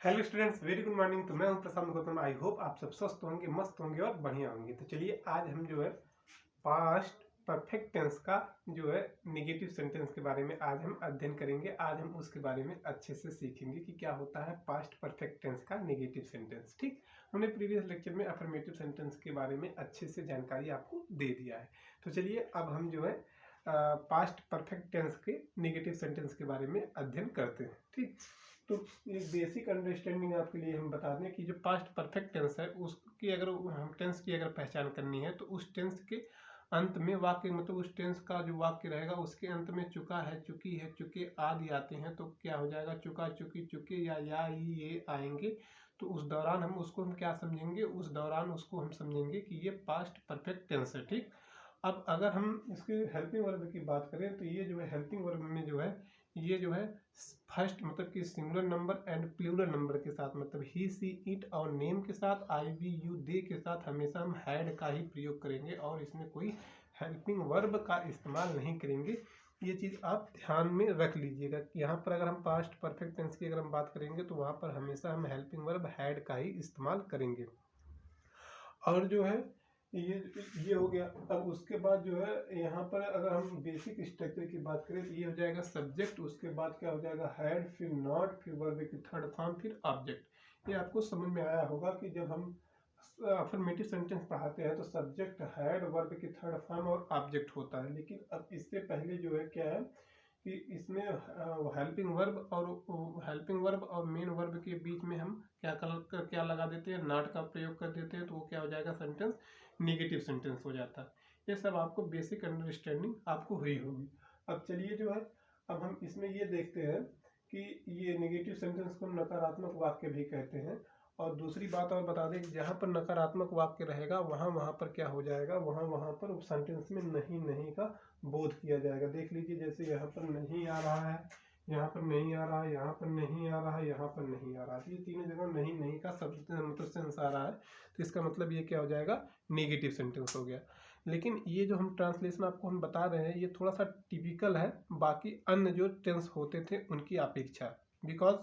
Hello students, very good morning. तो मैं हूं प्रशांत गौतम। आई होप आप सब स्वस्थ होंगे, मस्त होंगे और बढ़िया होंगे। तो चलिए आज हम जो है पास्ट परफेक्ट टेंस का जो है नेगेटिव सेंटेंस के बारे में आज हम अध्ययन करेंगे। आज हम उसके बारे में अच्छे से सीखेंगे कि क्या होता है पास्ट परफेक्ट टेंस का नेगेटिव सेंटेंस। ठीक, हमने प्रीवियस लेक्चर में अफर्मेटिव सेंटेंस के बारे में अच्छे से जानकारी आपको दे दिया है। तो चलिए अब हम जो है पास्ट परफेक्ट टेंस के नेगेटिव सेंटेंस के बारे में अध्ययन करते हैं। ठीक, तो एक बेसिक अंडरस्टैंडिंग आपके लिए हम बता दें कि जो पास्ट परफेक्ट टेंस है उसकी अगर हम टेंस की अगर पहचान करनी है तो उस टेंस के अंत में वाक्य मतलब उस टेंस का जो वाक्य रहेगा उसके अंत में चुका है, चुकी है, चुके आदि आते हैं तो क्या हो जाएगा, चुका, चुकी, चुके या ये आएंगे। तो उस दौरान हम क्या समझेंगे, उस दौरान उसको हम समझेंगे कि ये पास्ट परफेक्ट टेंस है। ठीक, अब अगर हम इसके हेल्पिंग वर्ब की बात करें तो ये जो है हेल्पिंग वर्ब में जो है ये जो है फर्स्ट मतलब कि singular number and plural number के साथ मतलब ही सी इट और नेम के साथ आई वी यू दे के साथ हमेशा हम हैड का ही प्रयोग करेंगे और इसमें कोई हेल्पिंग वर्ब का इस्तेमाल नहीं करेंगे। ये चीज़ आप ध्यान में रख लीजिएगा कि यहाँ पर अगर हम पास्ट परफेक्ट टेंस की अगर हम बात करेंगे तो वहाँ पर हमेशा हम हेल्पिंग वर्ब हैड का ही इस्तेमाल करेंगे। और जो है ये हो गया। अब उसके बाद जो है यहाँ पर अगर हम बेसिक स्ट्रक्चर की बात करें तो ये हो जाएगा सब्जेक्ट, उसके बाद क्या हो जाएगा हैड, फिर नॉट, फिर वर्ब की थर्ड फॉर्म, फिर ऑब्जेक्ट। ये आपको समझ में आया होगा कि जब हम अफर्मेटिव सेंटेंस पढ़ाते हैं तो सब्जेक्ट, हैड, वर्ब की थर्ड फॉर्म और ऑब्जेक्ट होता है। लेकिन अब इससे पहले जो है क्या है कि इसमें हेल्पिंग वर्ब और मेन वर्ब के बीच में हम क्या लगा देते हैं, नॉट का प्रयोग कर देते हैं तो वो क्या हो जाएगा, सेंटेंस नेगेटिव सेंटेंस हो जाता है। ये सब आपको बेसिक अंडरस्टैंडिंग आपको हुई होगी। अब चलिए जो है अब हम इसमें ये देखते हैं कि ये नेगेटिव सेंटेंस को हम नकारात्मक वाक्य भी कहते हैं। और दूसरी बात और बता दें कि जहाँ पर नकारात्मक वाक्य रहेगा वहाँ पर क्या हो जाएगा, वहाँ पर उस सेंटेंस में नहीं का बोध किया जाएगा। देख लीजिए जैसे यहाँ पर नहीं आ रहा है, यहाँ पर नहीं आ रहा है, यहाँ पर नहीं आ रहा है, यहाँ पर नहीं आ रहा है, तो ये तीनों जगह नहीं का सब मतलब सेंस आ रहा है। तो इसका मतलब ये क्या हो जाएगा, नेगेटिव सेंटेंस हो गया। लेकिन ये जो हम ट्रांसलेशन आपको हम बता रहे हैं ये थोड़ा सा टिपिकल है बाकी अन्य जो टेंस होते थे उनकी अपेक्षा, बिकॉज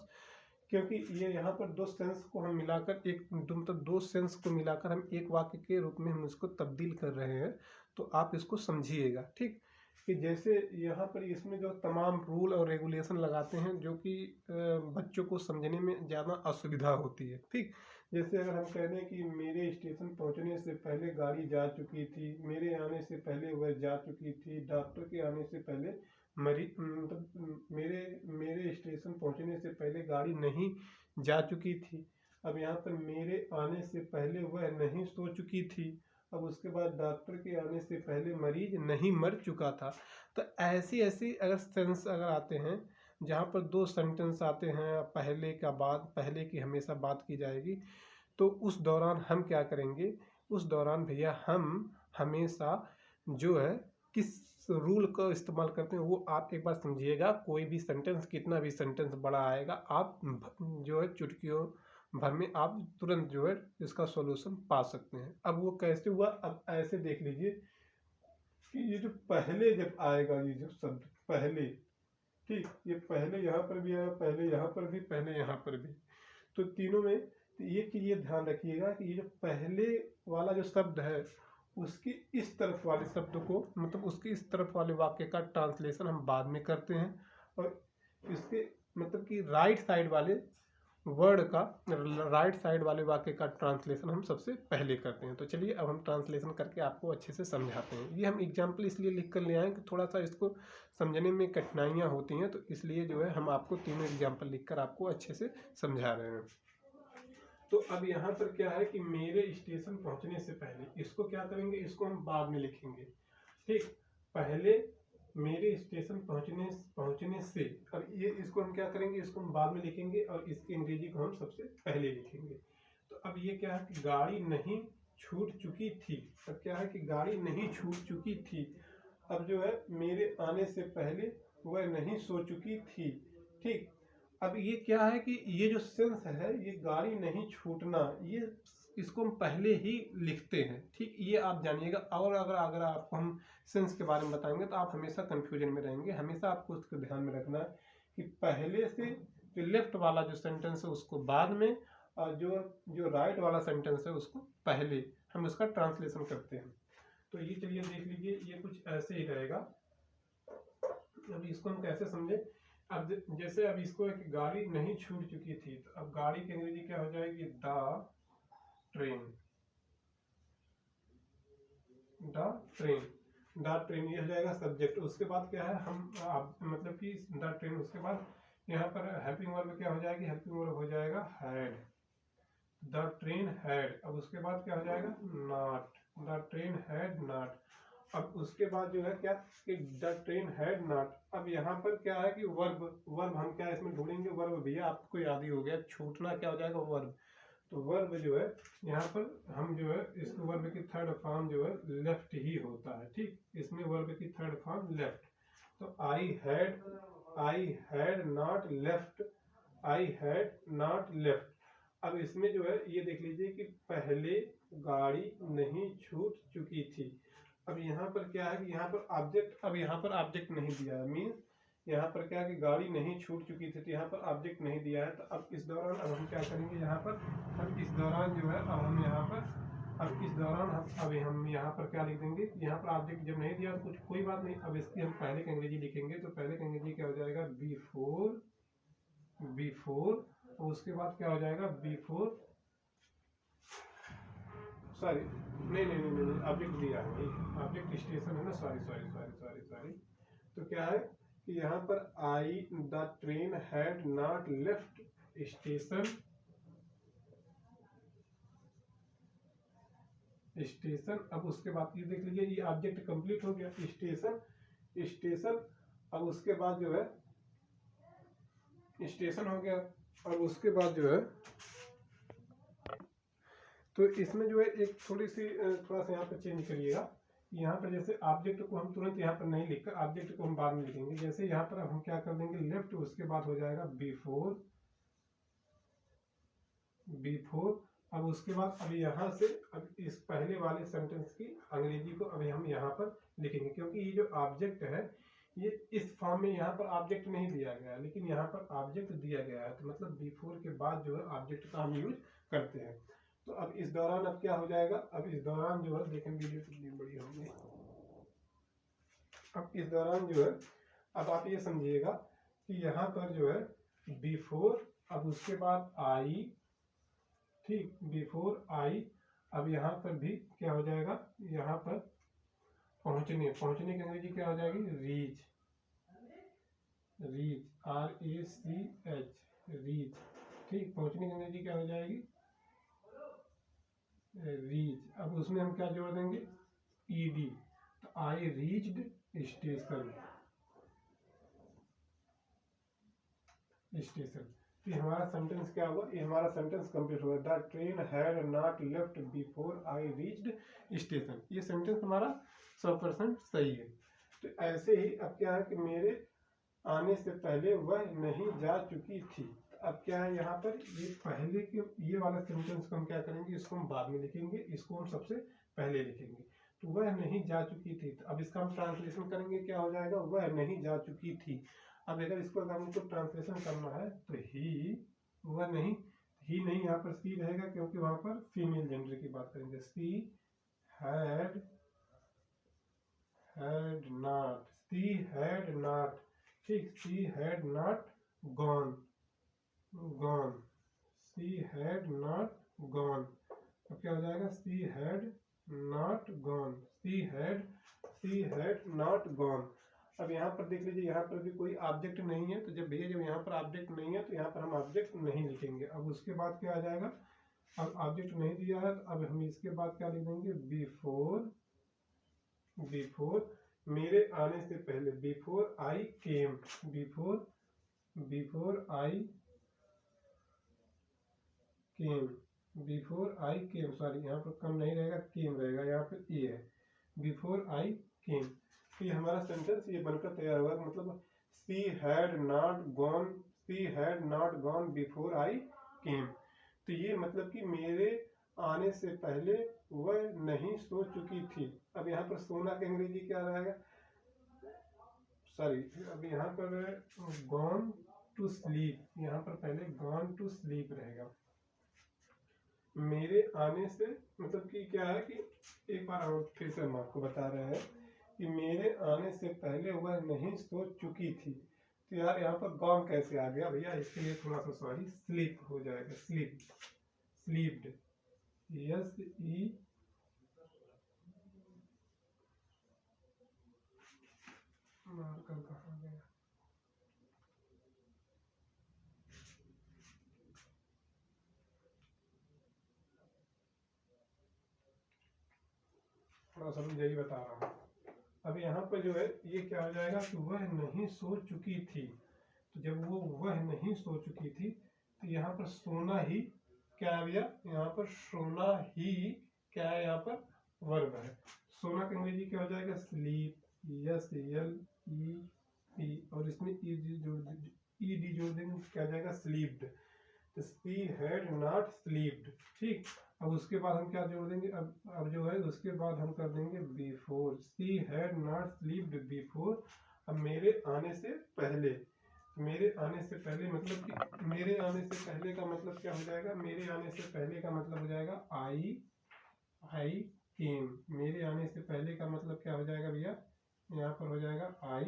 क्योंकि ये यहाँ पर दो सेंस को हम मिलाकर मतलब दो सेंस को मिलाकर हम एक वाक्य के रूप में हम इसको तब्दील कर रहे हैं। तो आप इसको समझिएगा। ठीक, कि जैसे यहाँ पर इसमें जो तमाम रूल और रेगुलेशन लगाते हैं जो कि बच्चों को समझने में ज़्यादा असुविधा होती है। ठीक, जैसे अगर हम कह दें कि मेरे स्टेशन पहुँचने से पहले गाड़ी जा चुकी थी, मेरे आने से पहले वह जा चुकी थी, डॉक्टर के आने से पहले मतलब मेरे स्टेशन पहुंचने से पहले गाड़ी नहीं जा चुकी थी। अब यहाँ पर मेरे आने से पहले वह नहीं सो चुकी थी। अब उसके बाद डॉक्टर के आने से पहले मरीज नहीं मर चुका था। तो ऐसी ऐसी अगर सेंस अगर आते हैं जहाँ पर दो सेंटेंस आते हैं पहले की हमेशा बात की जाएगी, तो उस दौरान हम क्या करेंगे, उस दौरान भैया हम हमेशा जो है किस रूल का इस्तेमाल करते हैं वो आप एक बार समझिएगा। कोई भी सेंटेंस कितना भी सेंटेंस बड़ा आएगा आप जो है चुटकियों भर में आप तुरंत जो है इसका सॉल्यूशन पा सकते हैं। अब वो कैसे हुआ, अब ऐसे देख लीजिए कि ये जो पहले जब आएगा, ये जो शब्द पहले, ठीक, ये पहले यहाँ पर भी आया, पहले यहाँ पर भी, पहले यहाँ पर भी, तो तीनों में तो ये चीज़ ये ध्यान रखिएगा कि ये जो पहले वाला जो शब्द है उसकी इस तरफ वाले शब्द को मतलब उसकी इस तरफ वाले वाक्य का ट्रांसलेशन हम बाद में करते हैं और इसके मतलब कि राइट साइड वाले वाक्य का ट्रांसलेशन हम सबसे पहले करते हैं। तो चलिए अब हम ट्रांसलेशन करके आपको अच्छे से समझाते हैं। ये हम एग्जाम्पल इसलिए लिख कर ले आए कि थोड़ा सा इसको समझने में कठिनाइयाँ होती हैं, तो इसलिए जो है हम आपको तीनों एग्जाम्पल लिखकर आपको अच्छे से समझा रहे हैं। तो अब यहाँ पर क्या है कि मेरे स्टेशन पहुंचने से पहले, इसको क्या करेंगे, इसको हम बाद में लिखेंगे। ठीक, पहले मेरे स्टेशन पहुंचने से, अब ये इसको हम क्या करेंगे, इसको हम बाद में लिखेंगे और इसकी अंग्रेजी को हम सबसे पहले लिखेंगे। तो अब ये क्या है कि गाड़ी नहीं छूट चुकी थी। अब क्या है कि गाड़ी नहीं छूट चुकी थी। अब जो है मेरे आने से पहले वह नहीं सो चुकी थी। ठीक, अब ये क्या है कि ये जो सेंस है ये गाड़ी नहीं छूटना, ये इसको हम पहले ही लिखते हैं। ठीक, ये आप जानिएगा। और अगर आपको हम सेंस के बारे में बताएंगे तो आप हमेशा कंफ्यूजन में रहेंगे। हमेशा आपको उसको ध्यान में रखना है कि पहले से जो लेफ्ट वाला जो सेंटेंस है उसको बाद में, और जो राइट वाला सेंटेंस है उसको पहले हम उसका ट्रांसलेशन करते हैं। तो ये चलिए देख लीजिए, ये कुछ ऐसे ही रहेगा। अब इसको हम कैसे समझे, अब जैसे अब इसको एक गाड़ी नहीं छूट चुकी थी, तो अब गाड़ी की अंग्रेजी क्या हो जाएगी, the train. The train, the train ये हो जाएगा सब्जेक्ट। उसके बाद क्या है, हम मतलब कि द ट्रेन, उसके बाद यहाँ पर हेल्पिंग वर्ब क्या हो जाएगी, हेल्पिंग वर्ब हो जाएगा हैड, द ट्रेन हैड। अब उसके बाद क्या हो जाएगा, not, the train had not. अब उसके बाद जो है क्या कि द ट्रेन हैड नॉट। अब यहाँ पर क्या है कि वर्ब हम क्या इसमें ढूंढेंगे, वर्ब भैया आपको याद ही हो गया, छूटना क्या हो जाएगा, वर्ब। तो वर्ब जो है यहाँ पर हम जो है इसको वर्ब की थर्ड फॉर्म जो है लेफ्ट ही होता है, ठीक। इसमें वर्ब की थर्ड फॉर्म लेफ्ट। तो I had not left, I had not left. अब इसमें जो है ये देख लीजिए कि पहले गाड़ी नहीं छूट चुकी थी। अब यहाँ पर क्या है कि यहाँ पर ऑब्जेक्ट, अब यहाँ पर ऑब्जेक्ट नहीं दिया है, मीन्स यहाँ पर क्या है कि गाड़ी नहीं छूट चुकी थी, तो यहाँ पर ऑब्जेक्ट नहीं दिया है। तो अब इस दौरान अब हम क्या करेंगे, यहाँ पर अब इस दौरान जो है अब हम यहाँ पर अब इस दौरान हम यहाँ पर क्या लिख देंगे, यहाँ पर ऑब्जेक्ट जब नहीं दिया तो कुछ कोई बात नहीं। अब इसकी हम पहले की अंग्रेजी लिखेंगे, तो पहले की अंग्रेजी क्या हो जाएगा, बिफोर। और उसके बाद क्या हो जाएगा, बिफोर, सॉरी नहीं ऑब्जेक्ट दिया है, ऑब्जेक्ट स्टेशन है ना, सॉरी। तो क्या है कि यहाँ पर the train had not left station. अब उसके बाद ये देख लीजिए, ये ऑब्जेक्ट कंप्लीट हो गया, स्टेशन। अब उसके बाद जो है स्टेशन हो गया। अब उसके बाद जो है, तो इसमें जो है एक थोड़ा सा यहाँ पर चेंज करिएगा। यहाँ पर जैसे ऑब्जेक्ट को हम तुरंत यहाँ पर नहीं लिखकर ऑब्जेक्ट को हम बाद में लिखेंगे। जैसे यहाँ पर अब हम क्या कर देंगे, लेफ्ट, उसके बाद हो जाएगा बिफोर। अब उसके बाद अब यहाँ से अब इस पहले वाले सेंटेंस की अंग्रेजी को अभी हम यहाँ पर लिखेंगे, क्योंकि ये जो ऑब्जेक्ट है ये इस फॉर्म में यहाँ पर ऑब्जेक्ट नहीं दिया गया है, लेकिन यहाँ पर ऑब्जेक्ट दिया गया है। तो मतलब बिफोर के बाद जो है ऑब्जेक्ट का हम यूज करते हैं। तो अब इस दौरान अब क्या हो जाएगा, अब इस दौरान जो है देखें वीडियो कितनी बड़ी होगी। अब इस दौरान जो है अब आप ये समझिएगा कि यहाँ पर जो है बिफोर, अब उसके बाद आई, ठीक, बिफोर आई। अब यहाँ पर भी क्या हो जाएगा, यहाँ पर पहुंचने की अंग्रेजी क्या हो जाएगी, रीच, RACH, रीच, ठीक। पहुंचने की अंग्रेजी क्या हो जाएगी, रीच। अब उसमें हम क्या जोड़ देंगे, ED। तो आई रीच्ड स्टेशन। तो हमारा सेंटेंस क्या हुआ, ये हमारा सेंटेंस कंप्लीट हुआ, the train had not left before I reached station. ये सेंटेंस हमारा 100% सही है। तो ऐसे ही अब क्या है कि मेरे आने से पहले वह नहीं जा चुकी थी। अब क्या है यहाँ पर, ये पहले के ये वाला सेंटेंस को हम क्या करेंगे, इसको हम बाद में लिखेंगे, इसको हम सबसे पहले लिखेंगे। तो वह नहीं जा चुकी थी, तो अब इसका हम ट्रांसलेशन करेंगे, क्या हो जाएगा, वह नहीं जा चुकी थी। अब अगर इसको अगर हमको ट्रांसलेशन करना है तो वह नहीं, ही नहीं, यहाँ पर सी रहेगा, क्योंकि वहां पर फीमेल जेंडर की बात करेंगे। सी हैड नॉट, ठीक, सी had not gone, C had not gone. अब क्या हो जाएगा, सी had not gone, C had not gone. अब यहाँ पर देख लीजिए, यहाँ पर भी कोई ऑब्जेक्ट नहीं है, तो जब यहाँ पर ऑब्जेक्ट नहीं है तो यहाँ पर हम ऑब्जेक्ट नहीं लिखेंगे। अब उसके बाद क्या आ जाएगा, अब ऑब्जेक्ट नहीं दिया है, तो अब हम इसके बाद क्या लिख देंगे, बिफोर मेरे आने से पहले, before I came, before I came, sorry यहाँ पर कम नहीं रहेगा, केम रहेगा, यहाँ पर ए है, बिफोर आई केम। तो ये हमारा सेंटेंस ये बनकर तैयार हुआ, मतलब she had not gone before I came. तो ये मतलब कि मेरे आने से पहले वह नहीं सो चुकी थी। अब यहाँ पर सोना की अंग्रेजी क्या रहेगा, सॉरी अब यहाँ पर गॉन टू स्लीप, यहाँ पर पहले गॉन टू स्लीप रहेगा। मेरे आने से मतलब कि क्या है कि एक बार और फिर से हम आपको बता रहे हैं कि मेरे आने से पहले वह नहीं सो चुकी थी। तो यार यहाँ पर गॉन कैसे आ गया भैया, इसके लिए थोड़ा सा सॉरी, स्लीप हो जाएगा, स्लीप, स्लीप्ड, यस ई मार्कर कहाँ गया, थोड़ा सा मैं यही बता रहा हूँ। अब यहाँ पर जो है ये क्या हो जाएगा कि वह नहीं सो चुकी थी। तो जब वह नहीं सो चुकी थी तो यहाँ पर सोना ही क्या है भैया, यहाँ पर सोना ही क्या है, यहाँ पर वर्ब है। सोना का अंग्रेजी क्या हो जाएगा, sleep, yes L E P, और इसमें ई डी जोड़ देंगे क्या हो जाएगा, slept. She had not slept, ठीक। अब उसके बाद हम क्या जोड़ देंगे, अब जो है उसके बाद हम कर देंगे before, she had not slept before. अब मेरे आने से पहले, मेरे आने से पहले मतलब कि मेरे आने से पहले का मतलब क्या हो जाएगा, मेरे आने से पहले का मतलब हो जाएगा आई केम। मेरे आने से पहले का मतलब क्या हो जाएगा भैया, यहाँ पर हो जाएगा आई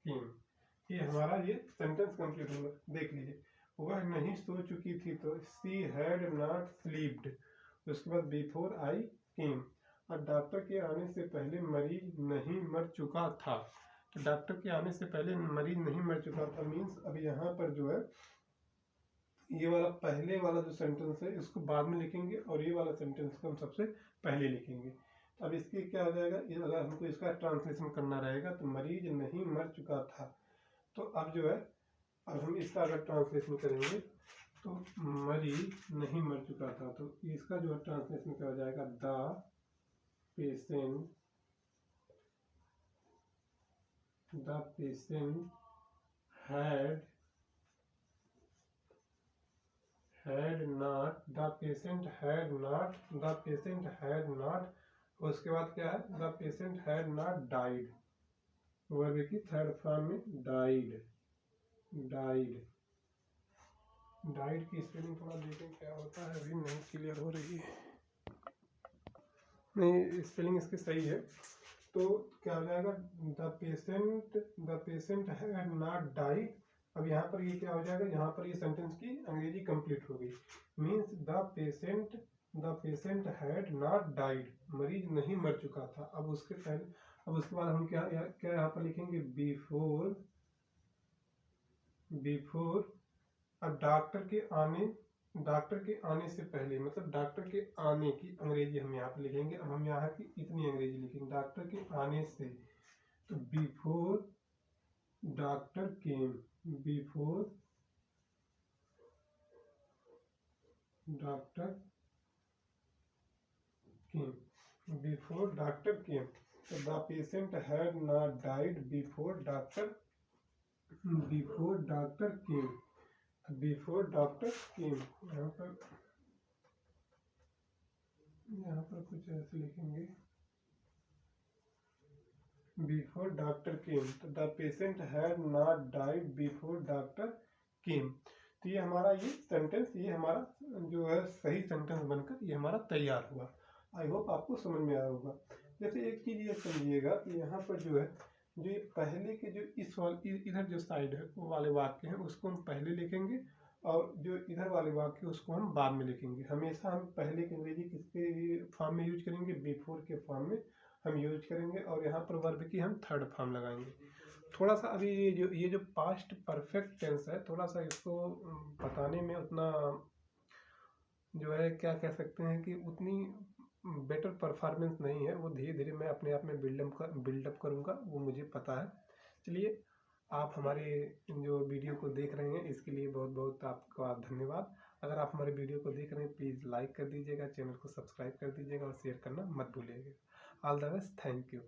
केम। ये हमारा ये सेंटेंस कंप्लीट होगा। देख लीजिए, वह नहीं सो चुकी थी तो शी हैड नॉट स्लीप्ड, उसके बाद बिफोर आई केम। और डॉक्टर के आने से पहले मरीज नहीं मर चुका था। तो डॉक्टर के आने से पहले मरीज नहीं मर चुका था मीन्स अब यहाँ पर जो है ये वाला पहले वाला जो सेंटेंस है इसको बाद में लिखेंगे और ये वाला सेंटेंस को हम सबसे पहले लिखेंगे। अब इसके क्या हो जाएगा, अगर हमको इसका ट्रांसलेशन करना रहेगा तो मरीज नहीं मर चुका था। तो अब जो है अब हम इसका अगर ट्रांसलेशन करेंगे तो मरीज नहीं मर चुका था, तो इसका जो है ट्रांसलेशन क्या हो जाएगा, द पेशेंट had not, उसके बाद क्या है, the patient had not died, verb की थर्ड फॉर्म में डाइड की स्पेलिंग थोड़ा देखें क्या होता है, अभी नहीं क्लियर हो रही है, नहीं स्पेलिंग इसकी सही है। तो क्या हो जाएगा, the patient had not died. अब यहाँ पर ये क्या हो जाएगा, यहाँ पर ये सेंटेंस की अंग्रेजी कंप्लीट हो गई, means the patient had not died, मरीज नहीं मर चुका था। अब उसके बाद हम क्या यहाँ पर लिखेंगे, बिफोर। अब डॉक्टर के आने से पहले मतलब डॉक्टर के आने की अंग्रेजी हम यहाँ पर लिखेंगे। अब हम यहाँ की इतनी अंग्रेजी लिखेंगे, डॉक्टर के आने से, तो before doctor came, before doctor came, तो the patient had not died before doctor came. यहाँ पर कुछ ऐसे लिखेंगे, बिफोर डॉक्टर केम, तो the patient had not died before doctor came. तो ये हमारा ये सेंटेंस, ये हमारा जो है सही सेंटेंस बनकर ये हमारा तैयार हुआ। आई होप आपको समझ में आया होगा। जैसे एक चीज़ ये समझिएगा कि यहाँ पर जो है जो ये पहले के जो इधर जो साइड है वो वाले वाक्य हैं उसको हम पहले लिखेंगे और जो इधर वाले वाक्य उसको हम बाद में लिखेंगे। हमेशा हम पहले की अंग्रेजी किसके फॉर्म में यूज करेंगे, बिफोर के फॉर्म में हम यूज करेंगे, और यहाँ पर वर्ब की हम थर्ड फॉर्म लगाएंगे। थोड़ा सा अभी ये जो पास्ट परफेक्ट टेंस है, थोड़ा सा इसको बताने में उतना जो है क्या कह सकते हैं कि उतनी बेटर परफॉर्मेंस नहीं है, वो धीरे धीरे मैं अपने आप में बिल्डअप करूँगा, वो मुझे पता है। चलिए, आप हमारे जो वीडियो को देख रहे हैं इसके लिए बहुत बहुत आपका धन्यवाद। अगर आप हमारे वीडियो को देख रहे हैं प्लीज़ लाइक कर दीजिएगा, चैनल को सब्सक्राइब कर दीजिएगा और शेयर करना मत भूलिएगा। All the best, thank you.